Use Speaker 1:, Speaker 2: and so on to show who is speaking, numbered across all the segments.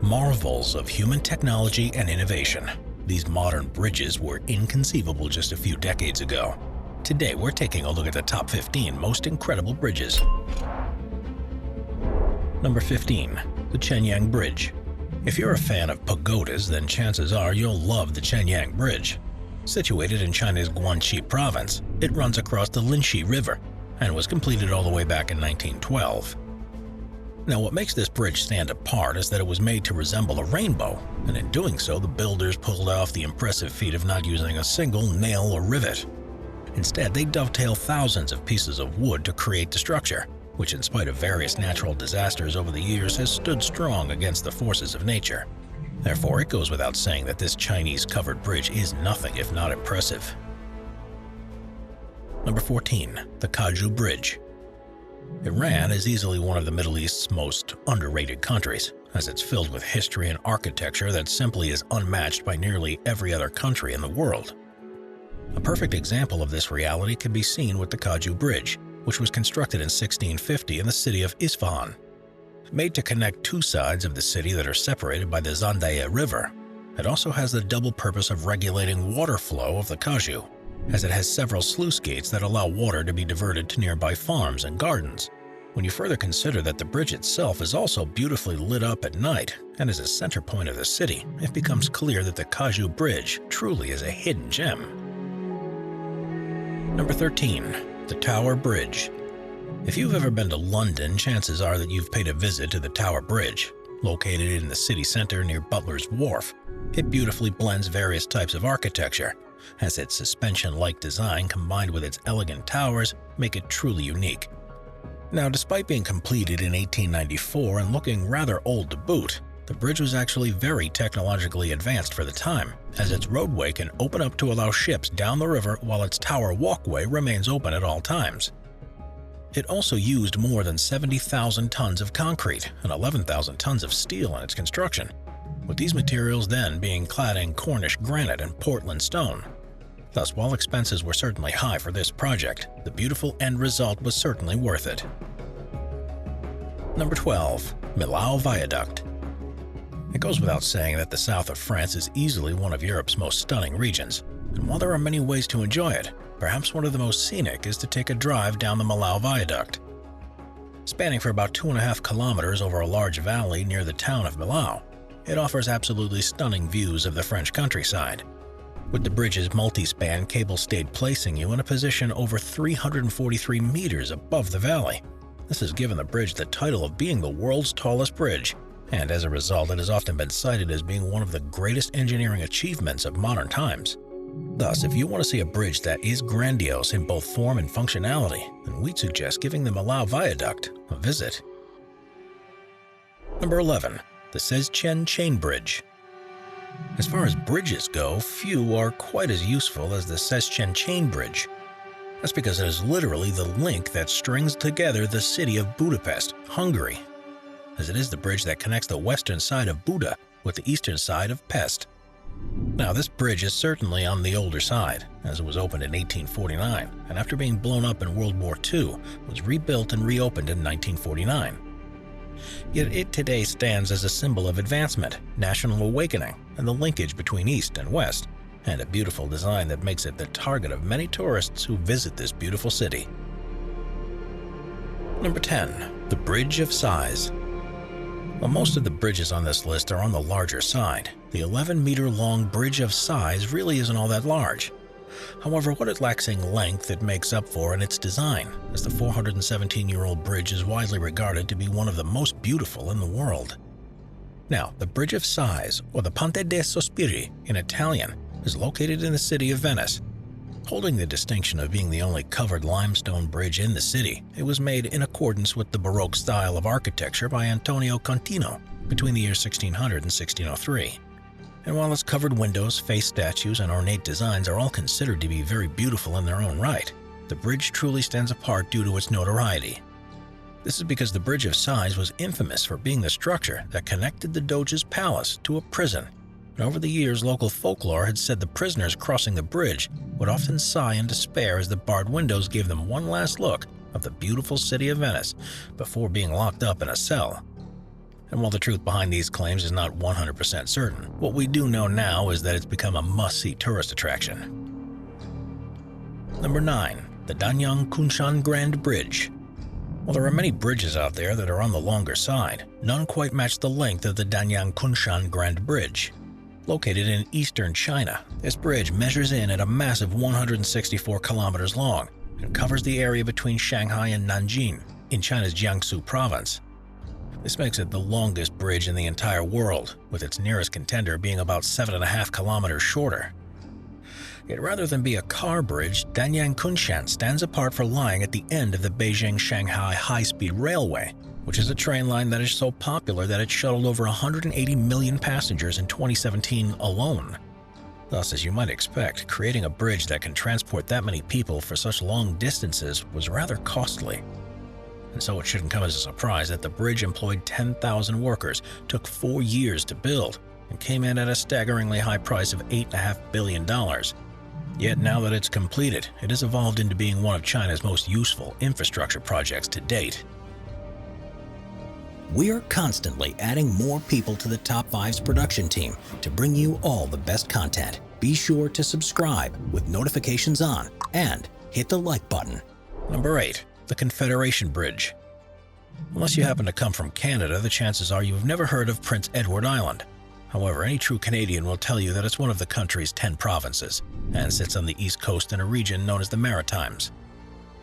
Speaker 1: Marvels of human technology and innovation. These modern bridges were inconceivable just a few decades ago. Today, we're taking a look at the top 15 most incredible bridges. Number 15. The Chanyang Bridge. If you're a fan of pagodas, then chances are you'll love the Chanyang Bridge. Situated in China's Guangxi province, it runs across the Linxi River and was completed all the way back in 1912. Now, what makes this bridge stand apart is that it was made to resemble a rainbow, and in doing so, the builders pulled off the impressive feat of not using a single nail or rivet. Instead, they dovetailed thousands of pieces of wood to create the structure, which in spite of various natural disasters over the years has stood strong against the forces of nature. Therefore, it goes without saying that this Chinese covered bridge is nothing if not impressive. Number 14. The Kaju Bridge. Iran is easily one of the Middle East's most underrated countries, as it's filled with history and architecture that simply is unmatched by nearly every other country in the world. A perfect example of this reality can be seen with the Kaju Bridge, which was constructed in 1650 in the city of Isfahan. Made to connect two sides of the city that are separated by the Zandaya River, it also has the double purpose of regulating water flow of the Kaju, as it has several sluice gates that allow water to be diverted to nearby farms and gardens. When you further consider that the bridge itself is also beautifully lit up at night and is a center point of the city, it becomes clear that the Kaju Bridge truly is a hidden gem. Number 13. The Tower Bridge. If you've ever been to London, chances are that you've paid a visit to the Tower Bridge. Located in the city center near Butler's Wharf, it beautifully blends various types of architecture, as its suspension-like design combined with its elegant towers make it truly unique. Now, despite being completed in 1894 and looking rather old to boot, the bridge was actually very technologically advanced for the time, as its roadway can open up to allow ships down the river while its tower walkway remains open at all times. It also used more than 70,000 tons of concrete and 11,000 tons of steel in its construction, with these materials then being clad in Cornish granite and Portland stone. Thus, while expenses were certainly high for this project, the beautiful end result was certainly worth it. Number 12. Milao Viaduct. It goes without saying that the south of France is easily one of Europe's most stunning regions, and while there are many ways to enjoy it, perhaps one of the most scenic is to take a drive down the Milao Viaduct. Spanning for about 2.5 kilometers over a large valley near the town of Milao, it offers absolutely stunning views of the French countryside, with the bridge's multi-span cable stayed placing you in a position over 343 meters above the valley. This has given the bridge the title of being the world's tallest bridge, and as a result it has often been cited as being one of the greatest engineering achievements of modern times. Thus, if you want to see a bridge that is grandiose in both form and functionality, then we'd suggest giving the Milao Viaduct a visit. Number 11. The Szechen Chain Bridge. As far as bridges go, few are quite as useful as the Szechen Chain Bridge. That's because it is literally the link that strings together the city of Budapest, Hungary, as it is the bridge that connects the western side of Buda with the eastern side of Pest. Now, this bridge is certainly on the older side, as it was opened in 1849, and after being blown up in World War II, was rebuilt and reopened in 1949. Yet it today stands as a symbol of advancement, national awakening, and the linkage between East and West, and a beautiful design that makes it the target of many tourists who visit this beautiful city. Number 10. The Bridge of Sighs. While most of the bridges on this list are on the larger side, the 11-meter-long Bridge of Sighs really isn't all that large. However, what it lacks in length it makes up for in its design, as the 417-year-old bridge is widely regarded to be one of the most beautiful in the world. Now, the Bridge of Sighs, or the Ponte dei Sospiri in Italian, is located in the city of Venice. Holding the distinction of being the only covered limestone bridge in the city, it was made in accordance with the Baroque style of architecture by Antonio Contino between the years 1600 and 1603. And while its covered windows, face statues, and ornate designs are all considered to be very beautiful in their own right, the bridge truly stands apart due to its notoriety. This is because the Bridge of Sighs was infamous for being the structure that connected the Doge's palace to a prison. And over the years, local folklore had said the prisoners crossing the bridge would often sigh in despair as the barred windows gave them one last look of the beautiful city of Venice before being locked up in a cell. And while the truth behind these claims is not 100% certain, what we do know now is that it's become a must-see tourist attraction. Number 9. The Danyang Kunshan Grand Bridge. While there are many bridges out there that are on the longer side, none quite match the length of the Danyang Kunshan Grand Bridge. Located in eastern China, this bridge measures in at a massive 164 kilometers long and covers the area between Shanghai and Nanjing in China's Jiangsu province. This makes it the longest bridge in the entire world, with its nearest contender being about 7.5 kilometers shorter. Yet rather than be a car bridge, Danyang Kunshan stands apart for lying at the end of the Beijing-Shanghai high-speed railway, which is a train line that is so popular that it shuttled over 180 million passengers in 2017 alone. Thus, as you might expect, creating a bridge that can transport that many people for such long distances was rather costly. And so it shouldn't come as a surprise that the bridge employed 10,000 workers, took 4 years to build, and came in at a staggeringly high price of $8.5 billion. Yet now that it's completed, it has evolved into being one of China's most useful infrastructure projects to date.
Speaker 2: We're constantly adding more people to the Top 5's production team to bring you all the best content. Be sure to subscribe with notifications on and hit the like button.
Speaker 1: Number 8. The Confederation Bridge. Unless you happen to come from Canada, the chances are you've never heard of Prince Edward Island. However, any true Canadian will tell you that it's one of the country's 10 provinces and sits on the east coast in a region known as the Maritimes.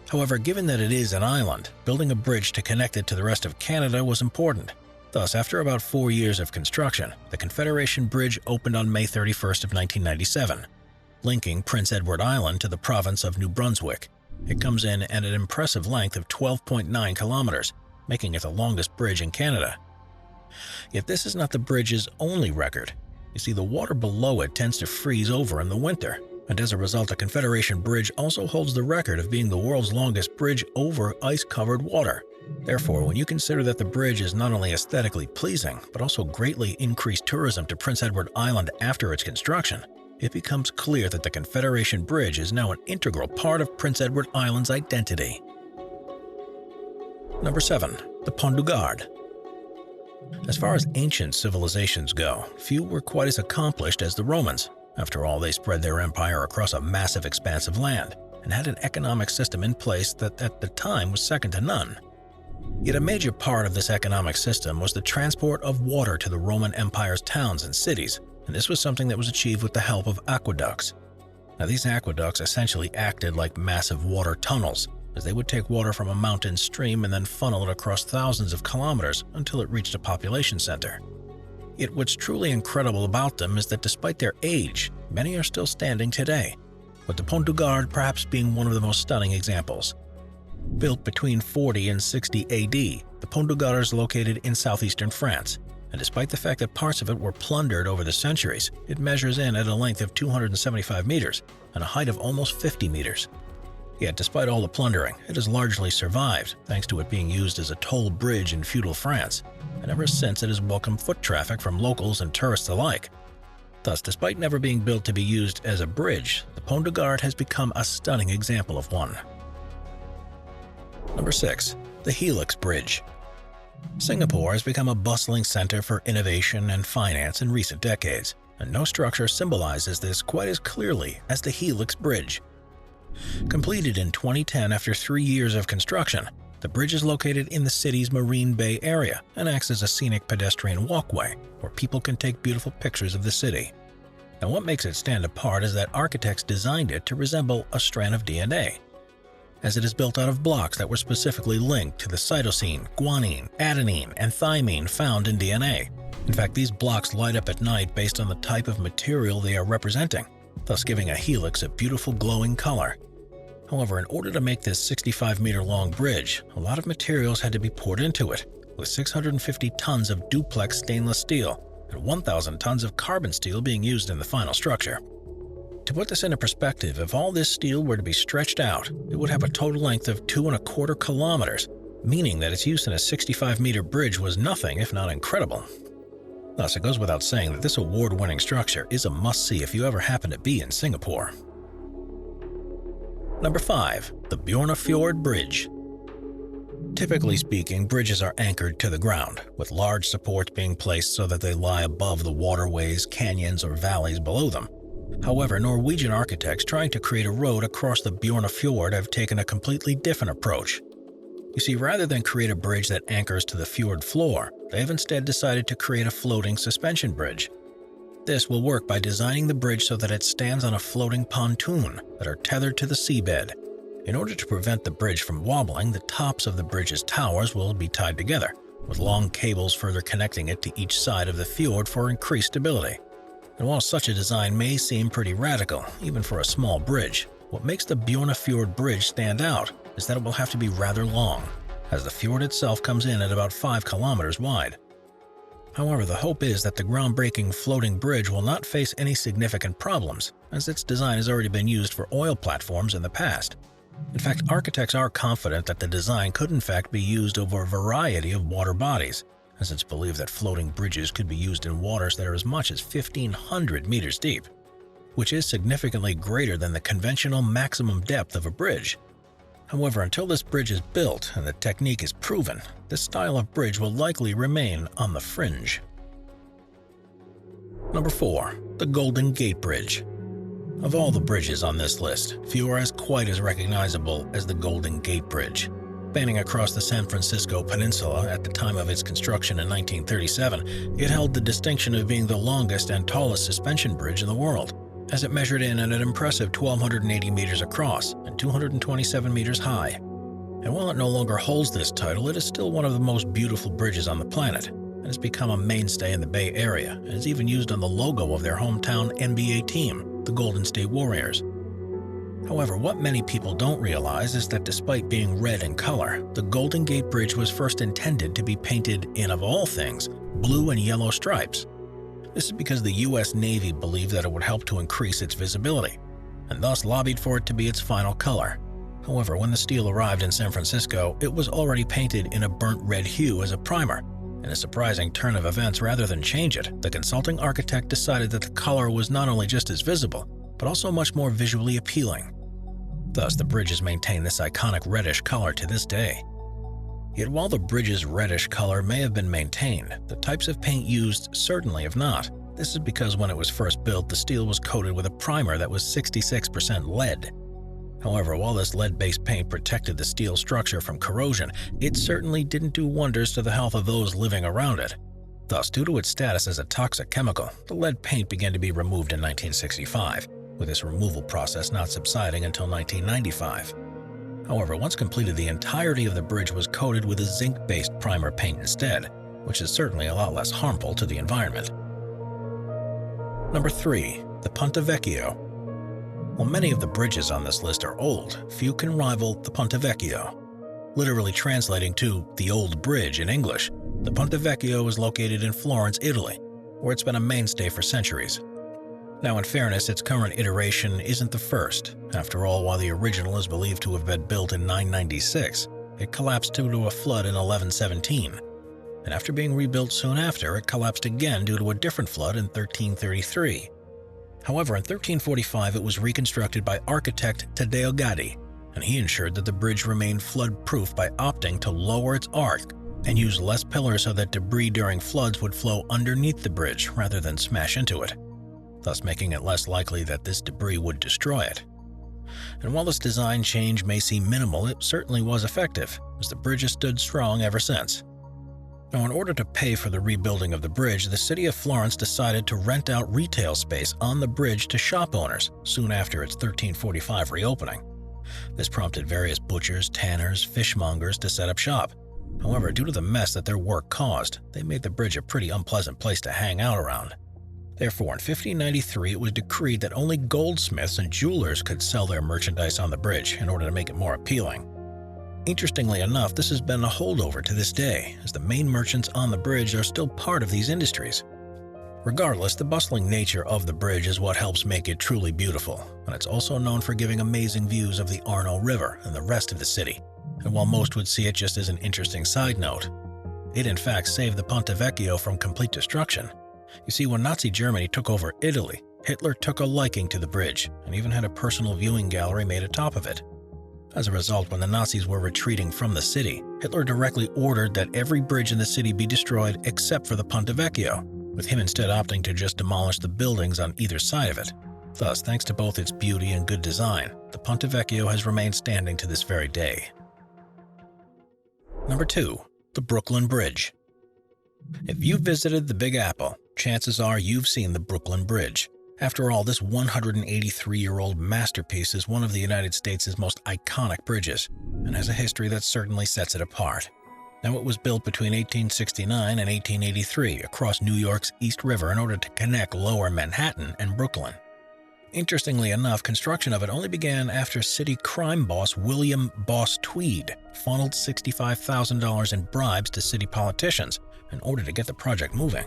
Speaker 1: However, given that it is an island, building a bridge to connect it to the rest of Canada was important. Thus, after about 4 years of construction, the Confederation Bridge opened on May 31st of 1997, linking Prince Edward Island to the province of New Brunswick. It comes in at an impressive length of 12.9 kilometers, making it the longest bridge in Canada. Yet this is not the bridge's only record. You see, the water below it tends to freeze over in the winter, and as a result, the Confederation Bridge also holds the record of being the world's longest bridge over ice-covered water. Therefore, when you consider that the bridge is not only aesthetically pleasing, but also greatly increased tourism to Prince Edward Island after its construction, it becomes clear that the Confederation Bridge is now an integral part of Prince Edward Island's identity. Number 7. The Pont du Garde. As far as ancient civilizations go, few were quite as accomplished as the Romans. After all, they spread their empire across a massive expanse of land and had an economic system in place that at the time was second to none. Yet a major part of this economic system was the transport of water to the Roman Empire's towns and cities, and this was something that was achieved with the help of aqueducts. Now, these aqueducts essentially acted like massive water tunnels, as they would take water from a mountain stream and then funnel it across thousands of kilometers until it reached a population center. Yet what's truly incredible about them is that despite their age, many are still standing today, with the Pont du Garde perhaps being one of the most stunning examples. Built between 40 and 60 AD, the Pont du Garde is located in southeastern France, and despite the fact that parts of it were plundered over the centuries, it measures in at a length of 275 meters and a height of almost 50 meters. Yet despite all the plundering, it has largely survived thanks to it being used as a toll bridge in feudal France, and ever since it has welcomed foot traffic from locals and tourists alike. Thus, despite never being built to be used as a bridge, the Pont du Garde has become a stunning example of one. Number 6. The Helix Bridge. Singapore has become a bustling center for innovation and finance in recent decades, and no structure symbolizes this quite as clearly as the Helix Bridge. Completed in 2010 after 3 years of construction, the bridge is located in the city's Marine Bay area and acts as a scenic pedestrian walkway where people can take beautiful pictures of the city. Now, what makes it stand apart is that architects designed it to resemble a strand of DNA, as it is built out of blocks that were specifically linked to the cytosine, guanine, adenine, and thymine found in DNA. In fact, these blocks light up at night based on the type of material they are representing, thus giving a helix a beautiful glowing color. However, in order to make this 65-meter-long bridge, a lot of materials had to be poured into it, with 650 tons of duplex stainless steel and 1,000 tons of carbon steel being used in the final structure. To put this into perspective, if all this steel were to be stretched out, it would have a total length of 2.25 kilometers, meaning that its use in a 65-meter bridge was nothing if not incredible. Thus, it goes without saying that this award-winning structure is a must-see if you ever happen to be in Singapore. Number 5. The Bjrnfjord Bridge. Typically speaking, bridges are anchored to the ground, with large supports being placed so that they lie above the waterways, canyons, or valleys below them. However, Norwegian architects trying to create a road across the Bjrnfjord have taken a completely different approach. You see, rather than create a bridge that anchors to the fjord floor, they have instead decided to create a floating suspension bridge. This will work by designing the bridge so that it stands on a floating pontoon that are tethered to the seabed. In order to prevent the bridge from wobbling, the tops of the bridge's towers will be tied together, with long cables further connecting it to each side of the fjord for increased stability. And while such a design may seem pretty radical, even for a small bridge, what makes the Bjrnfjord Bridge stand out is that it will have to be rather long, as the fjord itself comes in at about 5 kilometers wide. However, the hope is that the groundbreaking floating bridge will not face any significant problems, as its design has already been used for oil platforms in the past. In fact, architects are confident that the design could in fact be used over a variety of water bodies, as it's believed that floating bridges could be used in waters that are as much as 1,500 meters deep, which is significantly greater than the conventional maximum depth of a bridge. However, until this bridge is built and the technique is proven, this style of bridge will likely remain on the fringe. Number 4. The Golden Gate Bridge. Of all the bridges on this list, few are quite as recognizable as the Golden Gate Bridge. Spanning across the San Francisco Peninsula at the time of its construction in 1937, it held the distinction of being the longest and tallest suspension bridge in the world, as it measured in at an impressive 1,280 meters across and 227 meters high. And while it no longer holds this title, it is still one of the most beautiful bridges on the planet, and has become a mainstay in the Bay Area, and is even used on the logo of their hometown NBA team, the Golden State Warriors. However, what many people don't realize is that despite being red in color, the Golden Gate Bridge was first intended to be painted in, of all things, blue and yellow stripes. This is because the US Navy believed that it would help to increase its visibility, and thus lobbied for it to be its final color. However, when the steel arrived in San Francisco, it was already painted in a burnt red hue as a primer. In a surprising turn of events, rather than change it, the consulting architect decided that the color was not only just as visible, but also much more visually appealing. Thus, the bridge has maintained this iconic reddish color to this day. Yet while the bridge's reddish color may have been maintained, the types of paint used certainly have not. This is because when it was first built, the steel was coated with a primer that was 66% lead. However, while this lead-based paint protected the steel structure from corrosion, it certainly didn't do wonders to the health of those living around it. Thus, due to its status as a toxic chemical, the lead paint began to be removed in 1965, with this removal process not subsiding until 1995. However, once completed, the entirety of the bridge was coated with a zinc-based primer paint instead, which is certainly a lot less harmful to the environment. Number 3. The Ponte Vecchio. While many of the bridges on this list are old, few can rival the Ponte Vecchio. Literally translating to the Old Bridge in English, the Ponte Vecchio is located in Florence, Italy, where it's been a mainstay for centuries. Now, in fairness, its current iteration isn't the first. After all, while the original is believed to have been built in 996, it collapsed due to a flood in 1117. And after being rebuilt soon after, it collapsed again due to a different flood in 1333. However, in 1345, it was reconstructed by architect Taddeo Gaddi, and he ensured that the bridge remained flood-proof by opting to lower its arc and use less pillars so that debris during floods would flow underneath the bridge rather than smash into it, thus making it less likely that this debris would destroy it. And while this design change may seem minimal, it certainly was effective, as the bridge has stood strong ever since. Now, in order to pay for the rebuilding of the bridge, the city of Florence decided to rent out retail space on the bridge to shop owners soon after its 1345 reopening. This prompted various butchers, tanners, fishmongers to set up shop. However, due to the mess that their work caused, they made the bridge a pretty unpleasant place to hang out around. Therefore, in 1593, it was decreed that only goldsmiths and jewelers could sell their merchandise on the bridge in order to make it more appealing. Interestingly enough, this has been a holdover to this day, as the main merchants on the bridge are still part of these industries. Regardless, the bustling nature of the bridge is what helps make it truly beautiful, and it's also known for giving amazing views of the Arno River and the rest of the city. And while most would see it just as an interesting side note, it in fact saved the Ponte Vecchio from complete destruction. You see, when Nazi Germany took over Italy, Hitler took a liking to the bridge and even had a personal viewing gallery made atop of it. As a result, when the Nazis were retreating from the city, Hitler directly ordered that every bridge in the city be destroyed except for the Ponte Vecchio, with him instead opting to just demolish the buildings on either side of it. Thus, thanks to both its beauty and good design, the Ponte Vecchio has remained standing to this very day. Number 2. The Brooklyn Bridge. If you've visited the Big Apple, chances are you've seen the Brooklyn Bridge. After all, this 183-year-old masterpiece is one of the United States' most iconic bridges, and has a history that certainly sets it apart. Now, it was built between 1869 and 1883 across New York's East River in order to connect Lower Manhattan and Brooklyn. Interestingly enough, construction of it only began after city crime boss William Boss Tweed funneled $65,000 in bribes to city politicians in order to get the project moving.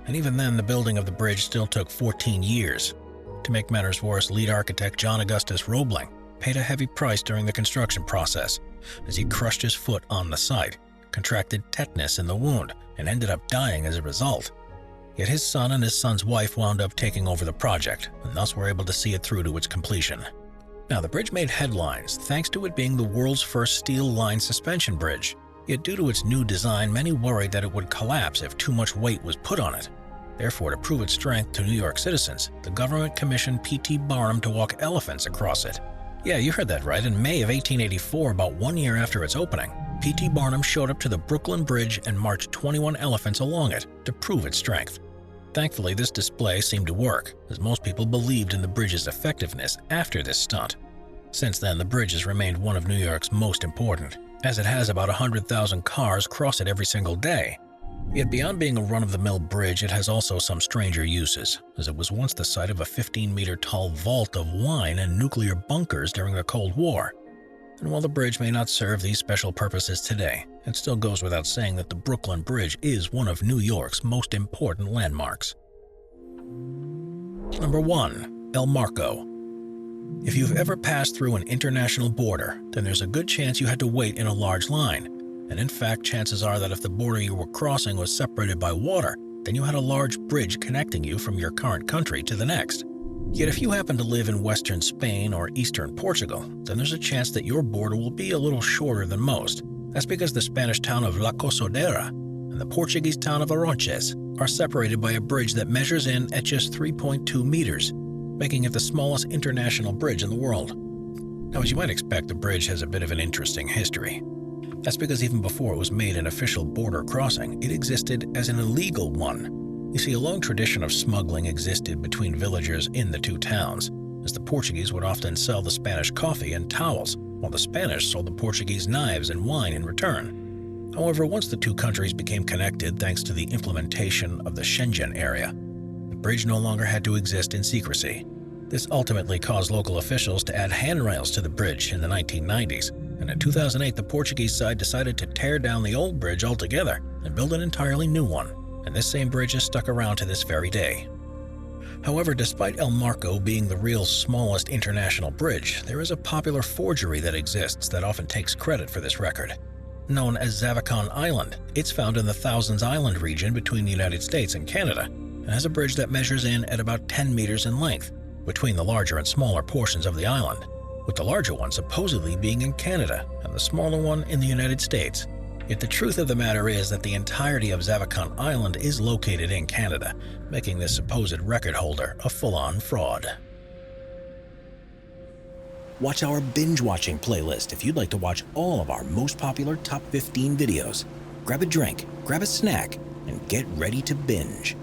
Speaker 1: And even then, the building of the bridge still took 14 years. To make matters worse, lead architect John Augustus Roebling paid a heavy price during the construction process, as he crushed his foot on the site, contracted tetanus in the wound, and ended up dying as a result. Yet his son and his son's wife wound up taking over the project, and thus were able to see it through to its completion. Now, the bridge made headlines thanks to it being the world's first steel-line suspension bridge. Yet due to its new design, many worried that it would collapse if too much weight was put on it. Therefore, to prove its strength to New York citizens, the government commissioned P.T. Barnum to walk elephants across it. Yeah, you heard that right. In May of 1884, about 1 year after its opening, P.T. Barnum showed up to the Brooklyn Bridge and marched 21 elephants along it to prove its strength. Thankfully, this display seemed to work, as most people believed in the bridge's effectiveness after this stunt. Since then, the bridge has remained one of New York's most important, as it has about 100,000 cars cross it every single day. Yet beyond being a run-of-the-mill bridge, it has also some stranger uses, as it was once the site of a 15-meter tall vault of wine and nuclear bunkers during the Cold War. And while the bridge may not serve these special purposes today, it still goes without saying that the Brooklyn Bridge is one of New York's most important landmarks. Number 1. El Marco. If you've ever passed through an international border, then there's a good chance you had to wait in a large line. And in fact, chances are that if the border you were crossing was separated by water, then you had a large bridge connecting you from your current country to the next. Yet if you happen to live in western Spain or eastern Portugal, then there's a chance that your border will be a little shorter than most. That's because the Spanish town of La Cosodera and the Portuguese town of Aronches are separated by a bridge that measures in at just 3.2 meters, making it the smallest international bridge in the world. Now, as you might expect, the bridge has a bit of an interesting history. That's because even before it was made an official border crossing, it existed as an illegal one. You see, a long tradition of smuggling existed between villagers in the two towns, as the Portuguese would often sell the Spanish coffee and towels, while the Spanish sold the Portuguese knives and wine in return. However, once the two countries became connected thanks to the implementation of the Szechen area, the bridge no longer had to exist in secrecy. This ultimately caused local officials to add handrails to the bridge in the 1990s, and in 2008 the Portuguese side decided to tear down the old bridge altogether and build an entirely new one. And this same bridge is stuck around to this very day. However, despite El Marco being the real smallest international bridge, there is a popular forgery that exists that often takes credit for this record. Known as Zavakan Island, it's found in the Thousands Island region between the United States and Canada, and has a bridge that measures in at about 10 meters in length between the larger and smaller portions of the island, with the larger one supposedly being in Canada and the smaller one in the United States. Yet the truth of the matter is that the entirety of Zavakan Island is located in Canada, making this supposed record holder a full-on fraud.
Speaker 2: Watch our binge-watching playlist if you'd like to watch all of our most popular top 15 videos. Grab a drink, grab a snack, and get ready to binge.